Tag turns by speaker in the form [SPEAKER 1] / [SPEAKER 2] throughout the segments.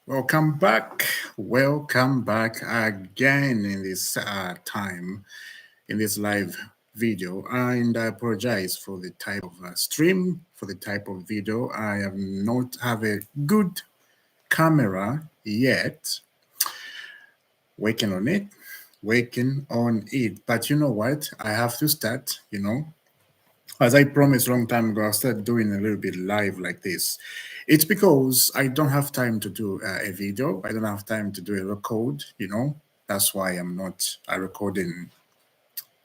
[SPEAKER 1] Welcome back. Welcome back again in this time, in this live video. And I apologize for the type of stream, for the type of video. I have not have a good camera yet. Working on it, working on it. But you know what? I have to start, as I promised long time ago, I'll start doing a little bit live like this. It's because I don't have time to do a video. I don't have time to do a record. That's why I'm not recording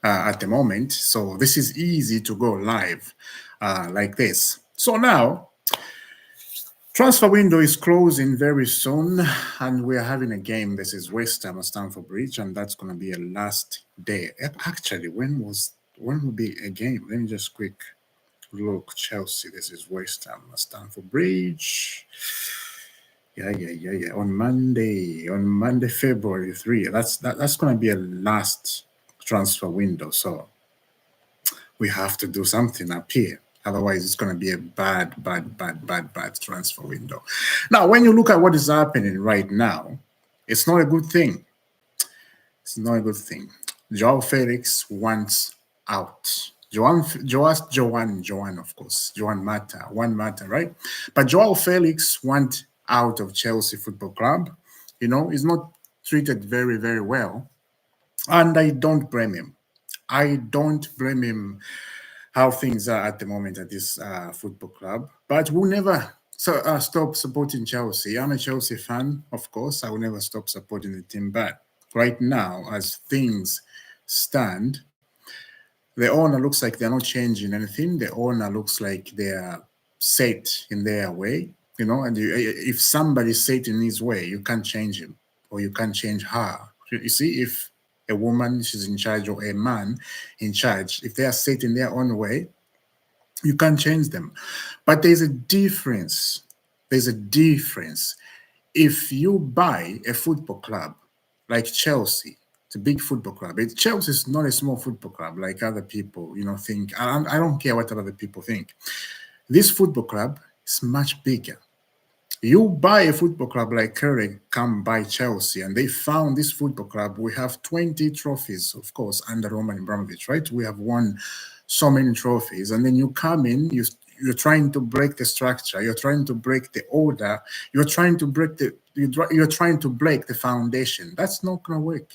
[SPEAKER 1] at the moment. So this is easy to go live like this. So now, transfer window is closing very soon, and we're having a game. This is West Ham at Stamford Bridge, and that's going to be a last day. Actually, when will be a game? Let me just quick look. Chelsea. This is West Ham at Stamford Bridge. Yeah. On Monday, February 3. That's going to be a last transfer window. So we have to do something up here. Otherwise, it's going to be a bad transfer window. Now, when you look at what is happening right now, it's not a good thing. It's not a good thing. Joao Felix wants out. Joan, of course. Joan Mata, one Mata, right? But Joao Felix wants out of Chelsea Football Club. He's not treated very, very well. And I don't blame him. I don't blame him how things are at the moment at this football club. But we'll never stop supporting Chelsea. I'm a Chelsea fan, of course. I will never stop supporting the team. But right now, as things stand, the owner looks like they're not changing anything. The owner looks like they're set in their way, and if somebody's set in his way, you can't change him or you can't change her. You see, if a woman she's in charge or a man in charge, if they are set in their own way, you can't change them. But there's a difference. There's a difference. If you buy a football club like Chelsea, it's a big football club. Chelsea is not a small football club like other people, think. I don't care what other people think. This football club is much bigger. You buy a football club like Curry, come by Chelsea, and they found this football club. We have 20 trophies, of course, under Roman Abramovich, right? We have won so many trophies, and then you come in, you're trying to break the structure, you're trying to break the order, you're trying to break the foundation. That's not gonna work.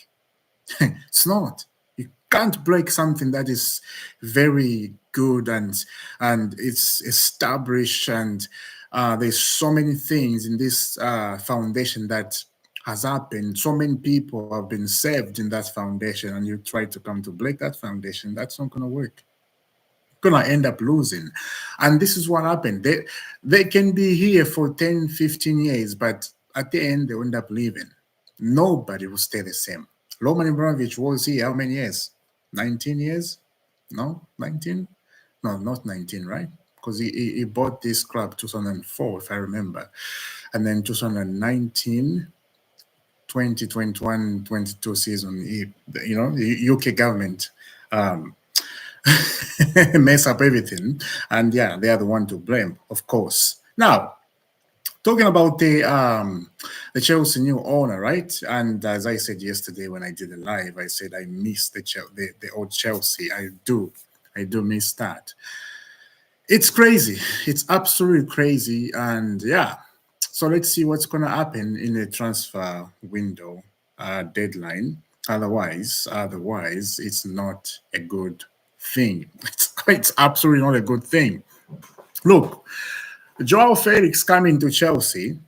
[SPEAKER 1] It's not. You can't break something that is very good and it's established, and there's so many things in this foundation that has happened. So many people have been saved in that foundation, and you try to come to break that foundation. That's not going to work. You're going to end up losing. And this is what happened. They can be here for 10, 15 years, but at the end, they end up leaving. Nobody will stay the same. Roman Abramovich was here how many years? 19 years? No, 19? No, not 19, right? Because he bought this club 2004, if I remember. And then 2019, 2021, 22 season, the UK government mess up everything. And yeah, they are the one to blame, of course. Now, talking about the Chelsea new owner, right? And as I said yesterday when I did the live, I said I miss the old Chelsea. I do miss that. It's crazy. It's absolutely crazy. And yeah, so let's see what's going to happen in the transfer window deadline. Otherwise, it's not a good thing. It's absolutely not a good thing. Look, Joao Felix coming to Chelsea,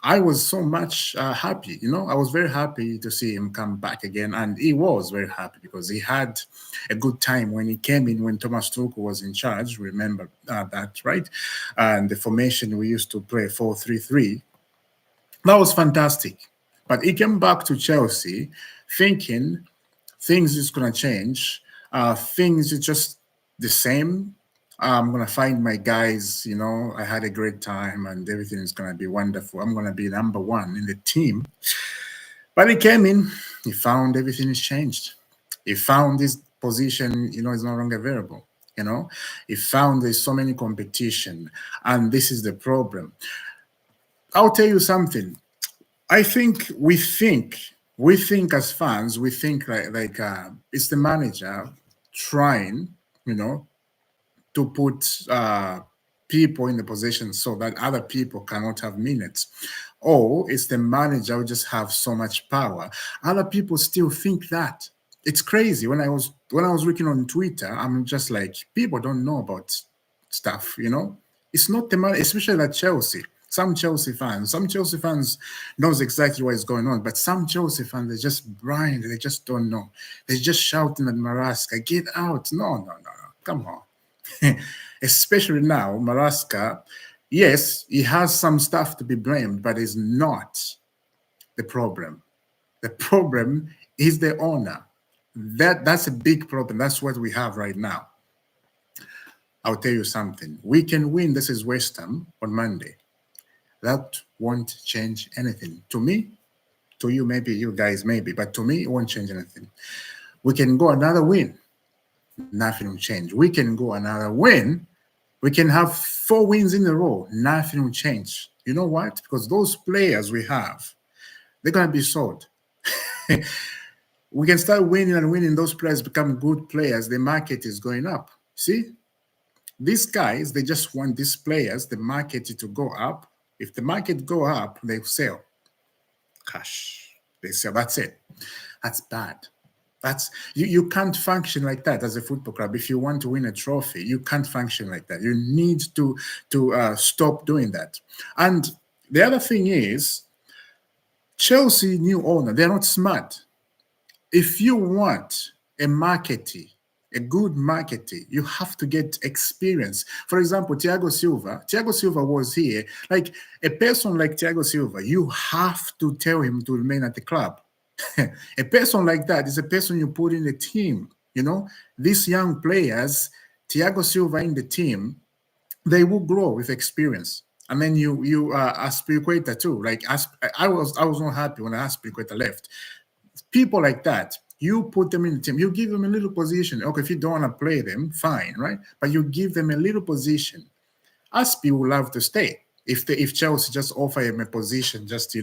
[SPEAKER 1] I was so much happy. I was very happy to see him come back again, and he was very happy because he had a good time when he came in when Thomas Tuchel was in charge. Remember that, right? And the formation we used to play 4-3-3. That was fantastic. But he came back to Chelsea thinking things is going to change. Things is just the same. I'm going to find my guys. I had a great time and everything is going to be wonderful. I'm going to be number one in the team. But he came in, he found everything has changed. He found this position, is no longer available. He found there's so many competition. And this is the problem. I'll tell you something. I think as fans, we think like it's the manager trying, you know, to put people in the position so that other people cannot have minutes. Or it's the manager who just have so much power. Other people still think that. It's crazy. When I was looking on Twitter, I'm just like, people don't know about stuff, you know? It's not the man, especially at Chelsea. Some Chelsea fans knows exactly what is going on, but some Chelsea fans they just blind, they just don't know. They're just shouting at Maraska, get out. No, no, no, no. Come on. Especially now, Maraska, yes, he has some stuff to be blamed, but is not the problem. The problem is the owner. That's a big problem. That's what we have right now. I'll tell you something. We can win. This is West Ham on Monday. That won't change anything. To me, to you, maybe, you guys, maybe, but to me, it won't change anything. We can go another win. Nothing will change. We can go another win. We can have 4 wins in a row. Nothing will change. You know what? Because those players we have, they're going to be sold. We can start winning and winning. Those players become good players. The market is going up. See? These guys, they just want these players, the market to go up. If the market go up, they sell. Cash. They sell. That's it. That's bad. That's you can't function like that as a football club. If you want to win a trophy, you can't function like that. You need to stop doing that. And the other thing is, Chelsea new owner, they're not smart. If you want a marketing, a good marketing, you have to get experience. For example, Thiago Silva was here. Like a person like Thiago Silva, you have to tell him to remain at the club. A person like that is a person you put in the team. You know, these young players, Thiago Silva in the team, they will grow with experience. And then you Aspilicueta too. Like I was not happy when Aspilicueta left. People like that, you put them in the team, you give them a little position. Okay, if you don't want to play them, fine, right? But you give them a little position. Aspi will love to stay if Chelsea just offer him a position, just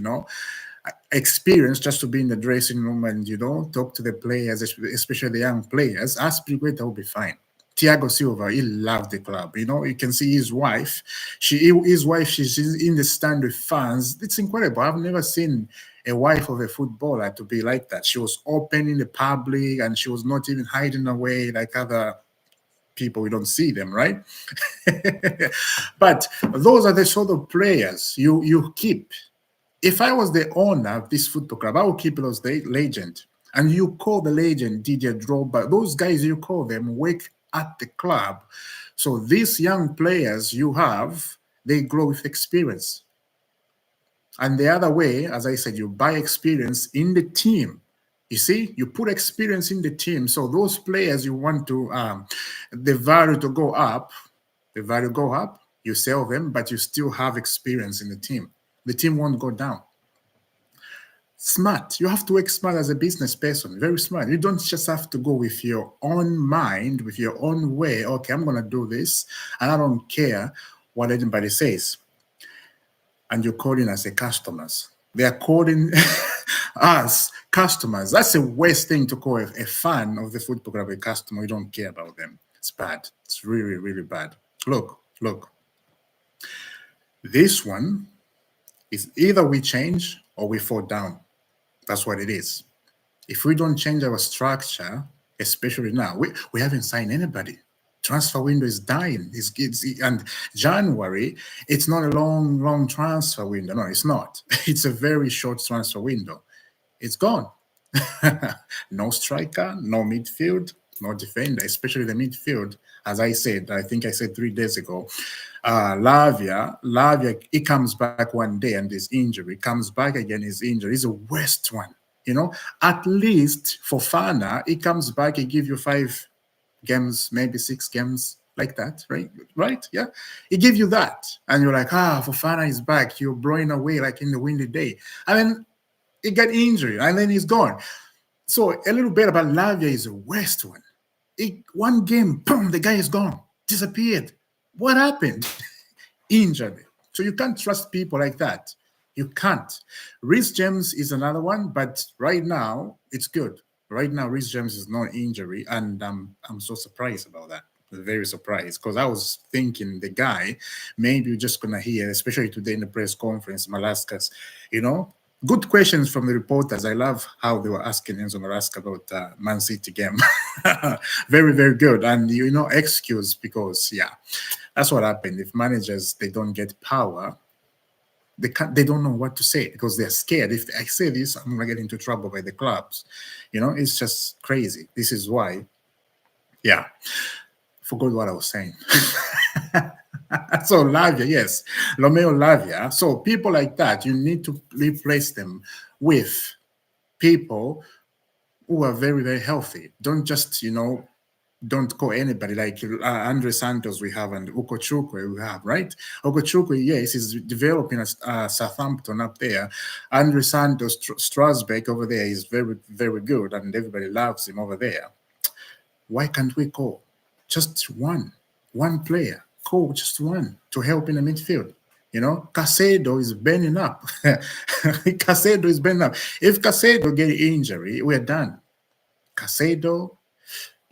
[SPEAKER 1] experience, just to be in the dressing room and talk to the players, especially the young players. Aspilicueta will be fine. Thiago Silva, he loved the club. You can see his wife. She's in the stand with fans. It's incredible. I've never seen a wife of a footballer to be like that. She was open in the public and she was not even hiding away like other people. We don't see them, right? But those are the sort of players you keep. If I was the owner of this football club, I would keep those legend. And you call the legend Didier Drogba. Those guys, you call them, work at the club. So these young players you have, they grow with experience. And the other way, as I said, you buy experience in the team. You see, you put experience in the team. So those players you want to, the value to go up, you sell them, but you still have experience in the team. The team won't go down. Smart. You have to work smart as a business person. Very smart. You don't just have to go with your own mind, with your own way. Okay, I'm going to do this, and I don't care what anybody says. And you're calling us a customers. They are calling us customers. That's the worst thing to call a fan of the football club a customer. You don't care about them. It's bad. It's really, really bad. Look. This one is either we change or we fall down. That's what it is. If we don't change our structure, especially now, we haven't signed anybody. Transfer window is dying. And January, it's not a long transfer window. No, it's not. It's a very short transfer window. It's gone. No striker, no midfield, no defender, especially the midfield. As I said, I think I said 3 days ago, Lavia, he comes back one day and is injury, comes back again, is injury. He's the worst one. At least for Fana, he comes back, he give you 5 games, maybe 6 games, like that, right? Right? Yeah. He give you that. And you're like, Fofana is back. You're blowing away like in the windy day. And then he got injured and then he's gone. So a little bit about Lavia is the worst one. One game, boom, the guy is gone, disappeared. What happened? Injured. So you can't trust people like that. You can't. Reece James is another one, but right now it's good. Right now, Reece James is not injury, and I'm so surprised about that. Very surprised because I was thinking the guy maybe you're just gonna hear, especially today in the press conference, Malaskas, you know, good questions from the reporters. I love how they were asking Enzo Malasca about Man City game. Very, very good, and you know, excuse because yeah, that's what happened. If managers they don't get power, they don't know what to say because they're scared. If I say this, I'm gonna get into trouble by the clubs. You know, it's just crazy. This is why, yeah, forgot what I was saying. So Lavia, yes, Romeo Lavia. So people like that, you need to replace them with people who are very, very healthy. Don't just, you know, don't call anybody like Andre Santos we have and Ukochukwe we have, right? Ukochukwe, yes, is developing at Southampton up there. Andre Santos, Strasbourg over there is very, very good and everybody loves him over there. Why can't we call just one player? Call just one to help in the midfield. You know, Casedo is bending up. Casedo is bending up. If Casedo get injury, we're done. Casedo,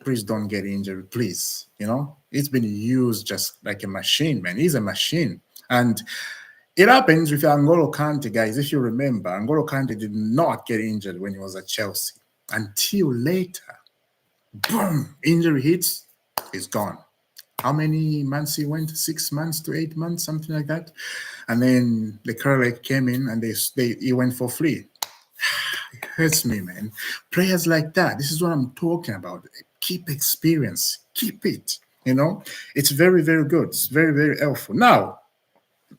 [SPEAKER 1] please don't get injured, please. You know, it's been used just like a machine, man. He's a machine. And it happens with Angolo Kante, guys. If you remember, Angolo Kante did not get injured when he was at Chelsea until later. Boom, injury hits, he's gone. How many months he went? 6 months to 8 months, something like that. And then the Kerlek came in and he went for free. It hurts me, man. Players like that, this is what I'm talking about. Keep experience, keep it. You know, it's very, very good. It's very, very helpful. Now,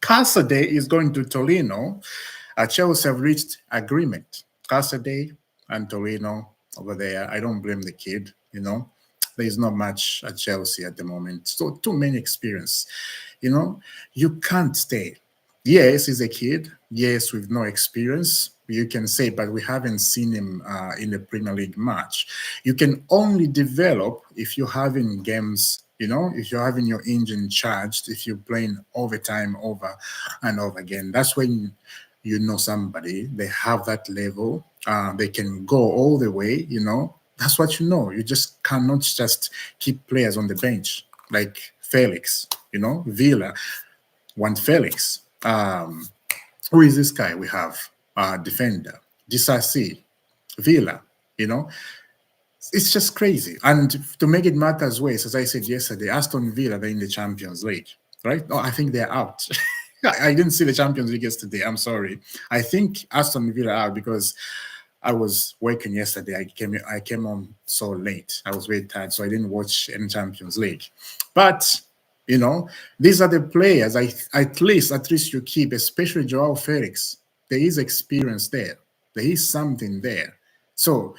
[SPEAKER 1] Casaday is going to Torino. Chelsea have reached agreement. Casaday and Torino over there. I don't blame the kid, you know. There is not much at Chelsea at the moment. So too many experience. You know, you can't stay. Yes, he's a kid. Yes, with no experience. You can say, but we haven't seen him in the Premier League match. You can only develop if you're having games, you know, if you're having your engine charged, if you're playing overtime over and over again. That's when you know somebody, they have that level, they can go all the way, you know. That's what you know. You just cannot just keep players on the bench like Felix, you know, Villa want Felix. Who is this guy we have? Defender, Disasi, Villa, you know. It's just crazy. And to make it matters worse, as I said yesterday, Aston Villa, they're in the Champions League, right? No, I think they're out. I didn't see the Champions League yesterday. I'm sorry. I think Aston Villa are out because I was working yesterday. I came on so late. I was very tired, so I didn't watch any Champions League. But you know, these are the players. At least you keep, especially Joao Felix. There is experience there. There is something there. So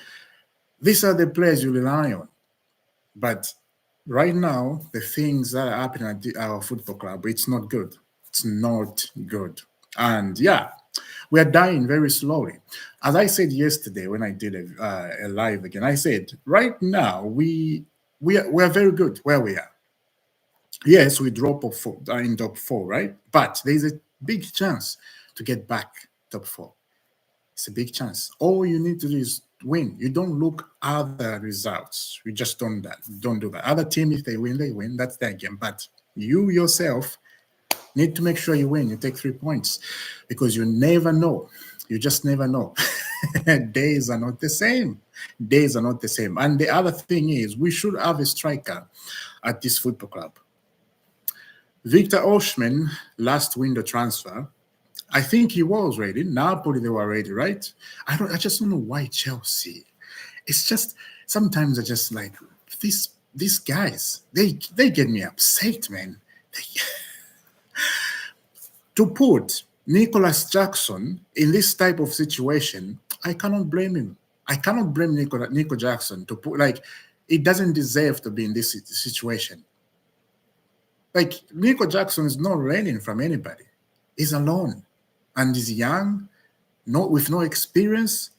[SPEAKER 1] these are the players you rely on. But right now, the things that are happening at our football club, it's not good. It's not good. And yeah, we are dying very slowly. As I said yesterday when I did a live again, I said right now we are very good where we are. Yes, we drop off in top four, right? But there's a big chance to get back top four. It's a big chance. All you need to do is win. You don't look other results. You just don't do that. Other team, if they win, they win. That's their game. But you yourself need to make sure you win. You take 3 points because you never know. You just never know. Days are not the same. Days are not the same. And the other thing is, we should have a striker at this football club. Victor Oshman, last window transfer, I think he was ready. Napoli, they were ready, right? I just don't know why Chelsea. It's just sometimes I just like these guys. They get me upset, man. To put Nicholas Jackson in this type of situation, I cannot blame him. I cannot blame Nico Jackson to put like it doesn't deserve to be in this situation. Like Nico Jackson is not running from anybody. He's alone, and he's young, with no experience.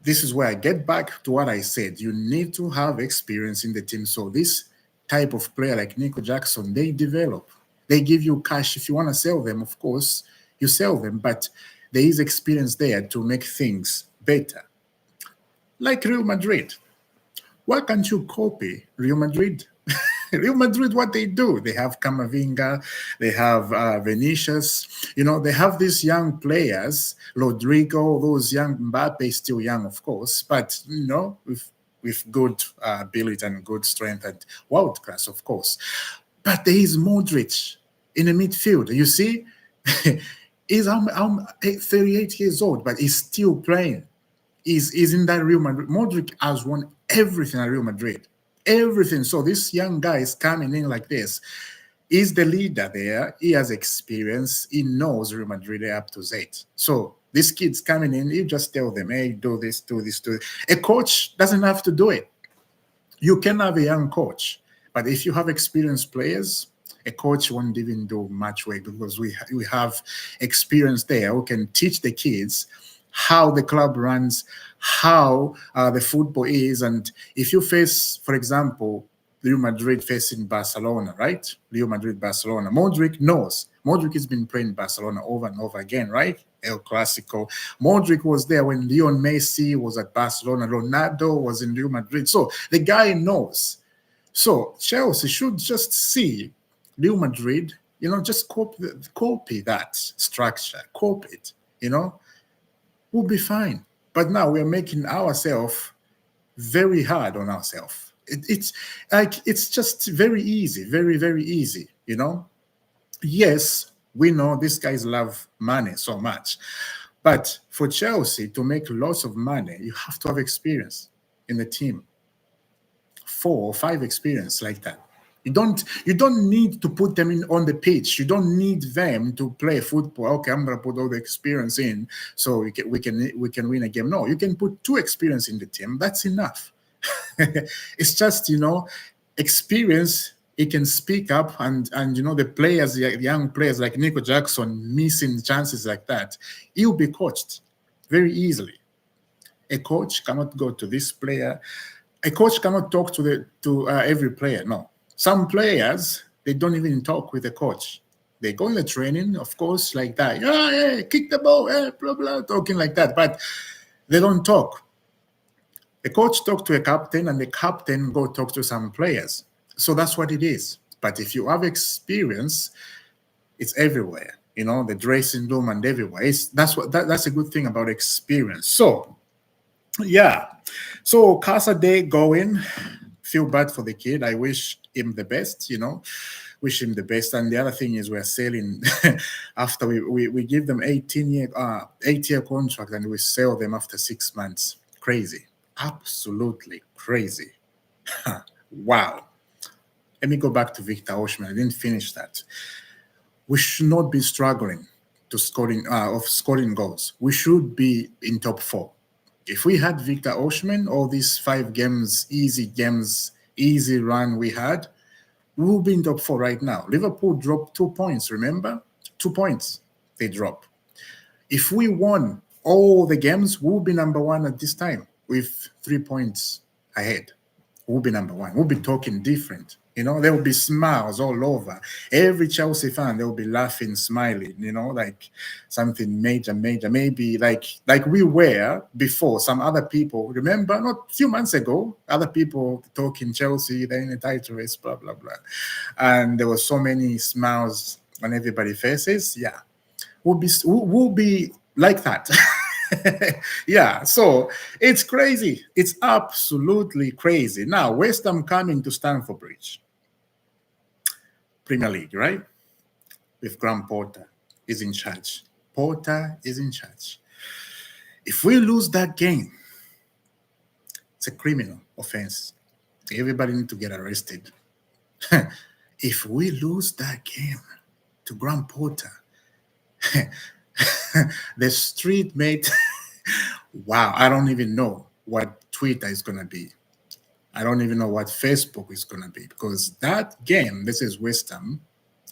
[SPEAKER 1] This is where I get back to what I said. You need to have experience in the team. So this type of player like Nico Jackson, they develop. They give you cash if you want to sell them. Of course, you sell them, but there is experience there to make things better. Like Real Madrid. Why can't you copy Real Madrid? Real Madrid, what they do, they have Camavinga, they have Vinicius, they have these young players, Rodrigo, those young, Mbappe is still young, of course, but, with good ability and good strength and world class, of course. But there is Modric in the midfield. You see, he's 38 years old, but he's still playing. He's in that Real Madrid. Modric has won everything at Real Madrid. Everything. So this young guy is coming in like this. He's the leader there. He has experience. He knows Real Madrid up to Z. So this kid's coming in. You just tell them, hey, do this, do this, do this. A coach doesn't have to do it. You can have a young coach, but if you have experienced players, a coach won't even do much work because we have experience there who can teach the kids how the club runs, how the football is. And if you face, for example, Real Madrid facing Barcelona, right? Real Madrid, Barcelona. Modric knows. Modric has been playing Barcelona over and over again, right? El Clasico. Modric was there when Lionel Messi was at Barcelona. Ronaldo was in Real Madrid. So the guy knows. So Chelsea should just see Real Madrid, just copy that structure, copy it, we'll be fine. But now we're making ourselves very hard on ourselves. It's just very easy, very, very easy, Yes, we know these guys love money so much. But for Chelsea to make lots of money, you have to have experience in the team. 4 or 5 experience like that. You don't need to put them in on the pitch. You don't need them to play football. Okay, I'm gonna put all the experience in so we can win a game. No, you can put 2 experience in the team. That's enough. It's just experience. He can speak up and the players, the young players like Nico Jackson missing chances like that. He'll be coached very easily. A coach cannot go to this player. A coach cannot talk to every player. No. Some players, they don't even talk with the coach. They go in the training, of course, like that. Hey, kick the ball, hey, blah, blah, talking like that. But they don't talk. The coach talk to a captain and the captain go talk to some players. So that's what it is. But if you have experience, it's everywhere. The dressing room and everywhere. That's a good thing about experience. So, yeah. So Casa Day going. Feel bad for the kid. I wish him the best, wish him the best. And the other thing is we're selling after we give them 8-year contract and we sell them after 6 months. Crazy. Absolutely crazy. Wow. Let me go back to Victor Osimhen. I didn't finish that. We should not be struggling to scoring goals. We should be in top 4. If we had Victor Osimhen, all these 5 games, easy run we had, we will be in top 4 right now. Liverpool dropped 2 points, remember? 2 points they drop. If we won all the games, we'll be number 1 at this time with 3 points ahead. We'll be number 1. We'll be talking different. There will be smiles all over. Every Chelsea fan, they will be laughing, smiling, like something major, maybe like we were before. Some other people, remember, not a few months ago, other people talking Chelsea, they're in a title race, blah, blah, blah. And there were so many smiles on everybody's faces. Yeah, we'll be like that. Yeah, so it's crazy. It's absolutely crazy. Now, West Ham coming to Stamford Bridge. Premier League, right? With Graham Potter is in charge. Potter is in charge. If we lose that game, it's a criminal offense. Everybody need to get arrested. If we lose that game to Graham Potter, the street mate, wow, I don't even know what Twitter is going to be. I don't even know what Facebook is going to be because that game, this is West Ham.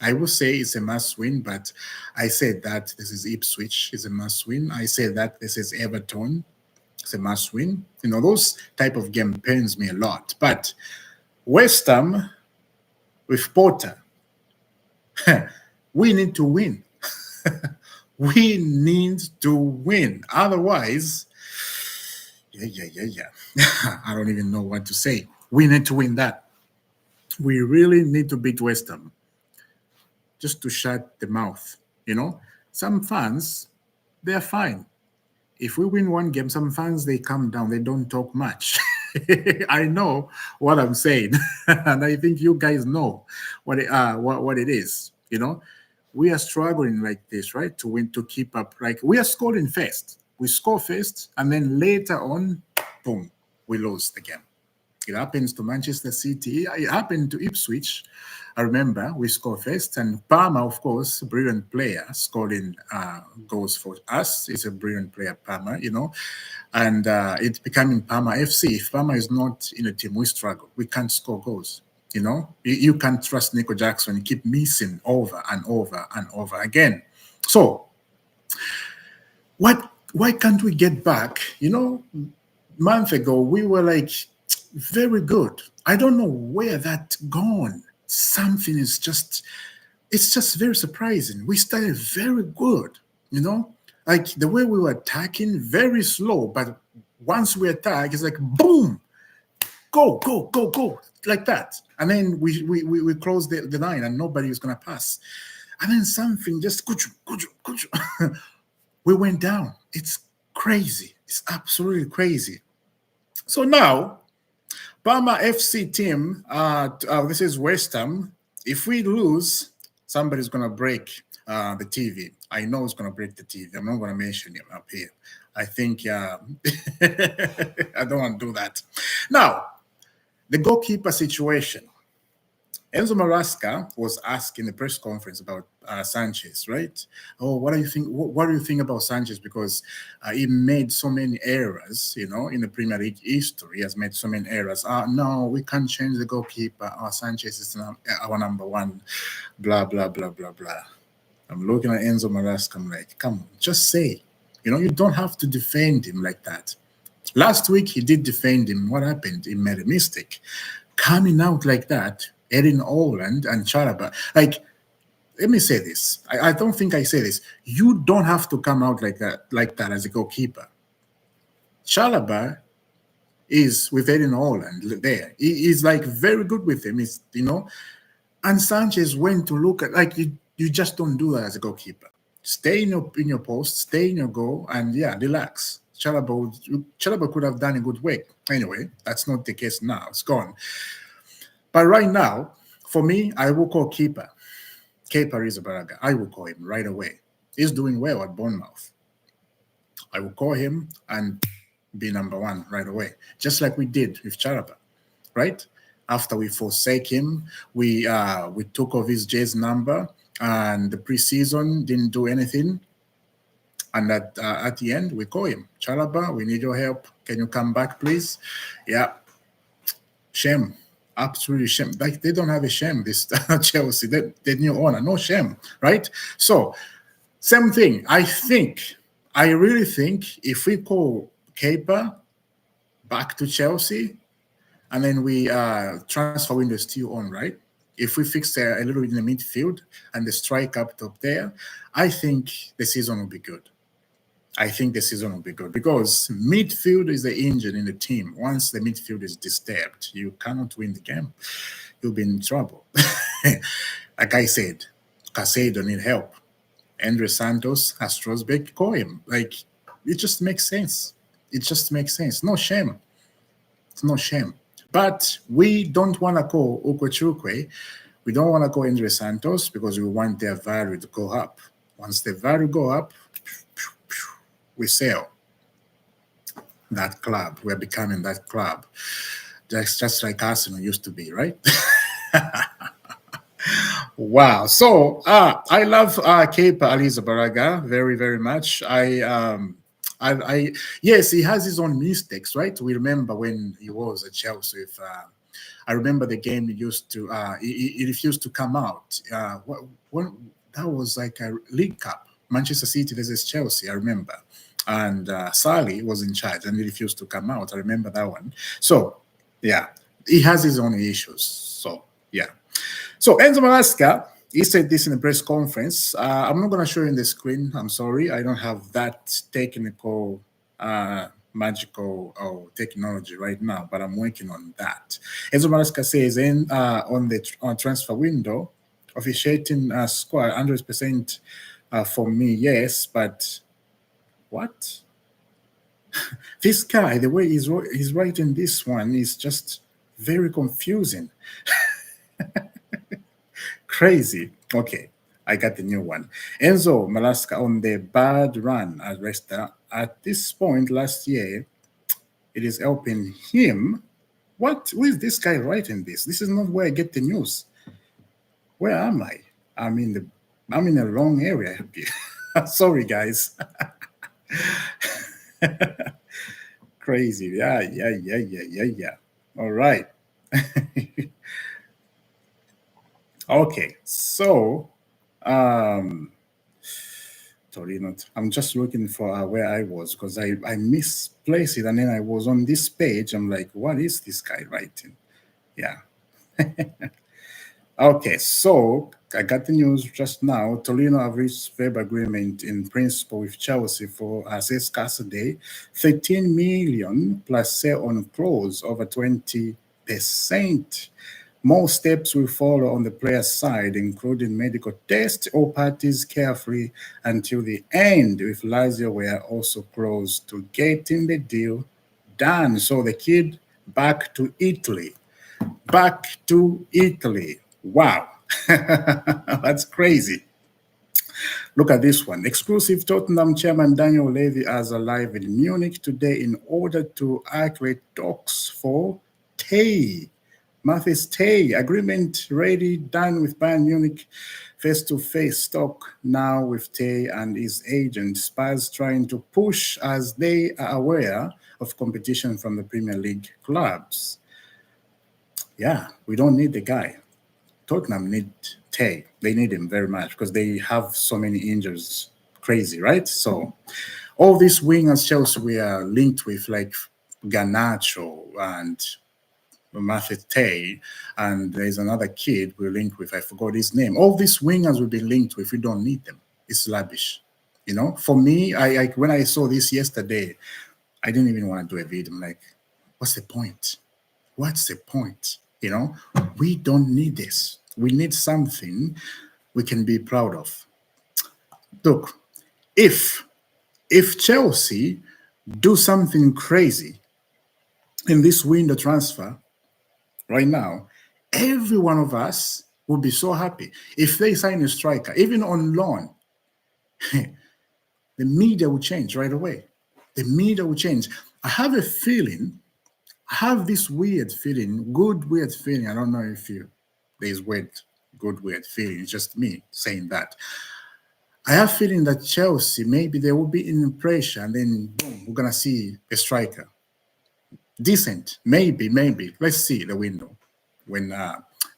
[SPEAKER 1] I will say it's a must win, but I said that this is Ipswich is a must win. I said that this is Everton. It's a must win. Those type of game pains me a lot. But West Ham with Potter, we need to win. We need to win. Otherwise, yeah. I don't even know what to say. We need to win that. We really need to beat West Ham just to shut the mouth. You know, some fans, they're fine. If we win one game, some fans they calm down, they don't talk much. I know what I'm saying, and I think you guys know what it is. You know, we are struggling like this, right? To win, to keep up. Like we are scoring first, we score first, and then later on, boom, we lose the game. It happens to Manchester City. It happened to Ipswich. I remember we scored first, and Palmer, of course, brilliant player, scoring goals for us. He's a brilliant player, Palmer, you know. And it's becoming Palmer FC. If Palmer is not in a team, we struggle. We can't score goals. You know, you can't trust Nico Jackson. You keep missing over and over and over again. So, what? Why can't we get back? You know, month ago we were like very good. I don't know where that gone. Something is just it's just very surprising. We started very good, you know, like the way we were attacking, very slow, but once we attack, it's like boom, go, like that. And then we close the line and nobody is gonna pass. And then something just kuchu. We went down. It's crazy. It's absolutely crazy. So now Parma FC team, this is West Ham. If we lose, somebody's going to break the TV. I know it's going to break the TV. I'm not going to mention him up here. I think I don't want to do that. Now, the goalkeeper situation. Enzo Marasca was asked in the press conference about Sanchez, right? Oh, what do you think? What do you think about Sanchez? Because he made so many errors, you know, in the Premier League history. He has made so many errors. No, we can't change the goalkeeper. Sanchez is our number one. Blah blah blah blah blah. I'm looking at Enzo Marasca. I'm like, come on, just say. You know, you don't have to defend him like that. Last week he did defend him. What happened? He made a mistake. Coming out like that, Erin Holland and Charaba. Like, let me say this. I don't think I say this. You don't have to come out like that as a goalkeeper. Chalaba is with Erin Holland there. He's like very good with him. He's, you know, and Sanchez went to look at like you just don't do that as a goalkeeper. Stay in your post, stay in your goal, and yeah, relax. Chalaba could have done a good work. Anyway, that's not the case now. It's gone. But right now, for me, I will call Kepa. Kepa Arrizabalaga. I will call him right away. He's doing well at Bournemouth. I will call him and be number one right away, just like we did with Charaba, right? After we forsake him, we took off his J's number, and the preseason didn't do anything. And at the end, we call him, Chalaba, we need your help. Can you come back, please? Yeah. Shame. Absolutely shame. Like they don't have a shame, this Chelsea. The new owner, no shame, right? So, same thing. I really think if we call Kepa back to Chelsea, and then we transfer window is still on, right? If we fix a little bit in the midfield and the strike up top there, I think the season will be good. I think the season will be good because midfield is the engine in the team. Once the midfield is disturbed, you cannot win the game. You'll be in trouble. Like I said, Casado need help. Andre Santos, Astrosbeck, call him. Like, it just makes sense. It just makes sense. No shame. It's no shame. But we don't want to call Ukochukwe. We don't want to call Andre Santos because we want their value to go up. Once the value go up, we sell that club. We're becoming that club. Just like Arsenal used to be, right? Wow. So I love Kepa Arrizabalaga very, very much. Yes, he has his own mistakes, right? We remember when he was at Chelsea with I remember the game he used to he refused to come out. That was like a League Cup, Manchester City versus Chelsea, I remember. And Sally was in charge and he refused to come out. I remember that one. So, yeah, he has his own issues. So, yeah. So, Enzo Malasca, He said this in a press conference. I'm not going to show you in the screen. I'm sorry. I don't have that technical, magical technology right now, but I'm working on that. Enzo Maresca says on the transfer window, officiating squad 100% for me, yes, but what? This guy, the way he's writing this one is just very confusing. Crazy. Okay, I got the new one. Enzo Malaska on the bad run at Leicester. At this point last year, it is helping him. What? Who is this guy writing this? This is not where I get the news. Where am I? I'm in the I'm in a wrong area. Sorry, guys. Crazy. Yeah, yeah, yeah, yeah, yeah, yeah. All right. Okay, so um Torino. I'm just looking for where I was because I misplaced it and then I was on this page. I'm like, what is this guy writing? Yeah. Okay, so I got the news just now. Torino have reached verbal agreement in principle with Chelsea for Cesc Casadei, 13 million plus sale on clause over 20%. More steps will follow on the player's side, including medical tests. All parties carefully until the end, with Lazio were also close to getting the deal done. So the kid back to Italy. Back to Italy. Wow. That's crazy. Look at this one. Exclusive Tottenham chairman Daniel Levy has arrived in Munich today in order to activate talks for Tay. Mathis Tay, agreement ready, done with Bayern Munich. Face-to-face talk now with Tay and his agent. Spurs trying to push as they are aware of competition from the Premier League clubs. Yeah, we don't need the guy. Tottenham need Tay. They need him very much because they have so many injuries. Crazy, right? So all these wingers Chelsea we are linked with, like Garnacho and Matthew Tay, and there's another kid we're linked with. I forgot his name. All these wingers we've been linked with, we don't need them. It's lavish. You know, for me, I when I saw this yesterday, I didn't even want to do a video. I'm like, what's the point? What's the point? You know, we don't need this. We need something we can be proud of. Look, if Chelsea do something crazy in this window transfer right now, every one of us will be so happy. If they sign a striker, even on loan, the media will change right away. The media will change. I have a feeling, I have this weird feeling, good weird feeling. I don't know if there's weird, good weird feeling. It's just me saying that. I have a feeling that Chelsea, maybe they will be in pressure and then boom, we're gonna see a striker. Decent, maybe. Let's see the window when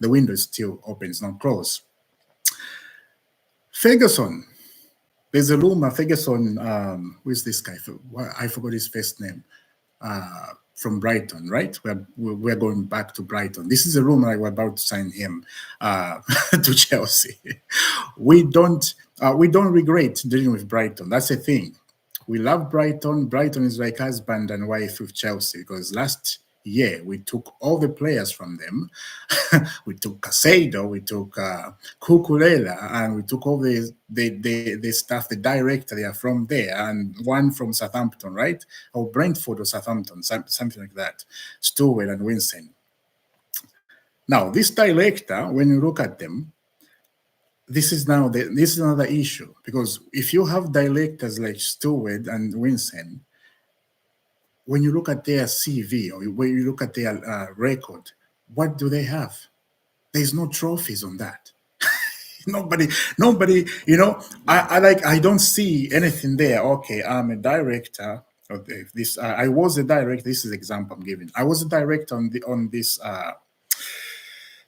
[SPEAKER 1] the window is still open, it's not closed. Ferguson, there's a rumor. Ferguson, who is this guy? I forgot his first name. From Brighton, right? We're going back to Brighton. This is a rumor I was about to sign him to Chelsea. We don't regret dealing with Brighton. That's the thing. We love Brighton. Brighton is like husband and wife with Chelsea because last year we took all the players from them. We took Casado, we took Cucurella, and we took all the staff, the director. They are from there, and one from Southampton, right? Or Brentford or Southampton, something like that. Stewart and Winston. Now, this director, when you look at them, this is another issue because if you have directors like Stewart and Winston, when you look at their CV or when you look at their record, what do they have? There's no trophies on that. nobody. You know, I don't see anything there. Okay, I'm a director of this. I was a director. This is the example I'm giving. I was a director on this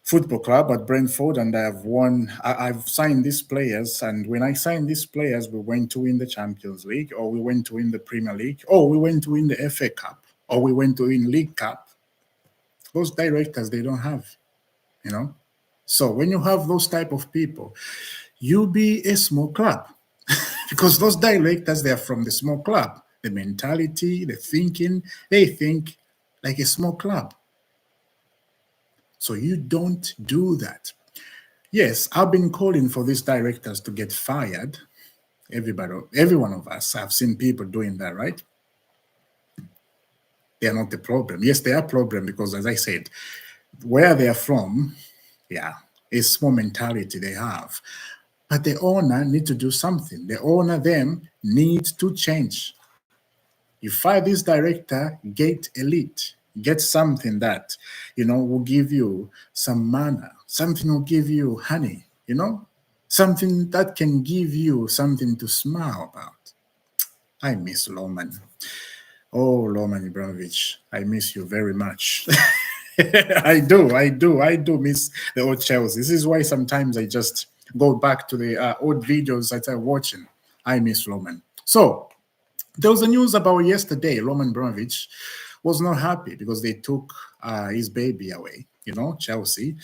[SPEAKER 1] football club at Brentford, and I've signed these players, and when I signed these players, we went to win the Champions League, or we went to win the Premier League, or we went to win the FA Cup, or we went to win League Cup. Those directors, they don't have, you know. So when you have those type of people, you be a small club because those directors, they are from the small club. The mentality, the thinking, they think like a small club. So you don't do that. Yes, I've been calling for these directors to get fired. Everybody, every one of us have seen people doing that, right? They are not the problem. Yes, they are problem because, as I said, where they are from, yeah, it's small mentality they have. But the owner need to do something. The owner them needs to change. You fire this director, get elite, get something that, will give you some manna, something will give you honey, something that can give you something to smile about. I miss Loman. Oh, Loman Ibrahimovic, I miss you very much. I do miss the old Chelsea. This is why sometimes I just go back to the old videos that I'm watching. I miss Loman. So, there was a news about yesterday. Roman Abramovich was not happy because they took his baby away, Chelsea,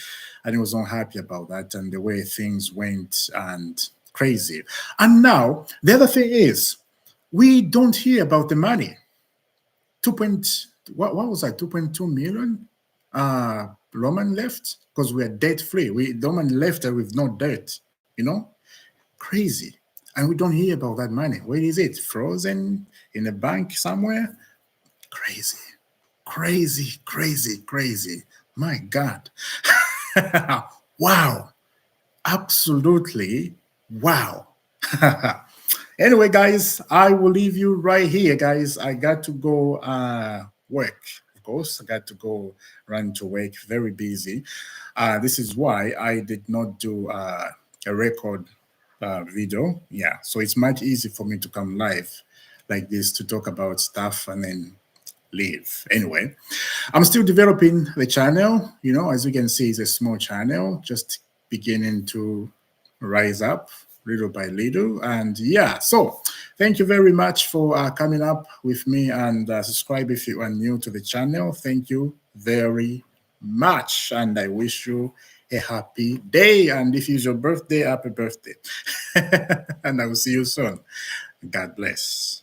[SPEAKER 1] and he was not happy about that and the way things went and crazy. And now the other thing is, we don't hear about the money. Two point what was that? 2.2 million. Roman left because we are debt free. Roman left with no debt. Crazy. And we don't hear about that money. Where is it? Frozen in a bank somewhere? Crazy. Crazy, crazy, crazy. My God. Wow. Absolutely wow. Anyway, guys, I will leave you right here, guys. I got to go work. Of course, I got to go run to work. Very busy. This is why I did not do a record video. Yeah, so it's much easier for me to come live like this to talk about stuff and then leave. Anyway, I'm still developing the channel. As you can see, it's a small channel, just beginning to rise up little by little. And yeah, so thank you very much for coming up with me and subscribe if you are new to the channel. Thank you very much. And I wish you a happy day. And if it's your birthday, happy birthday. And I will see you soon. God bless.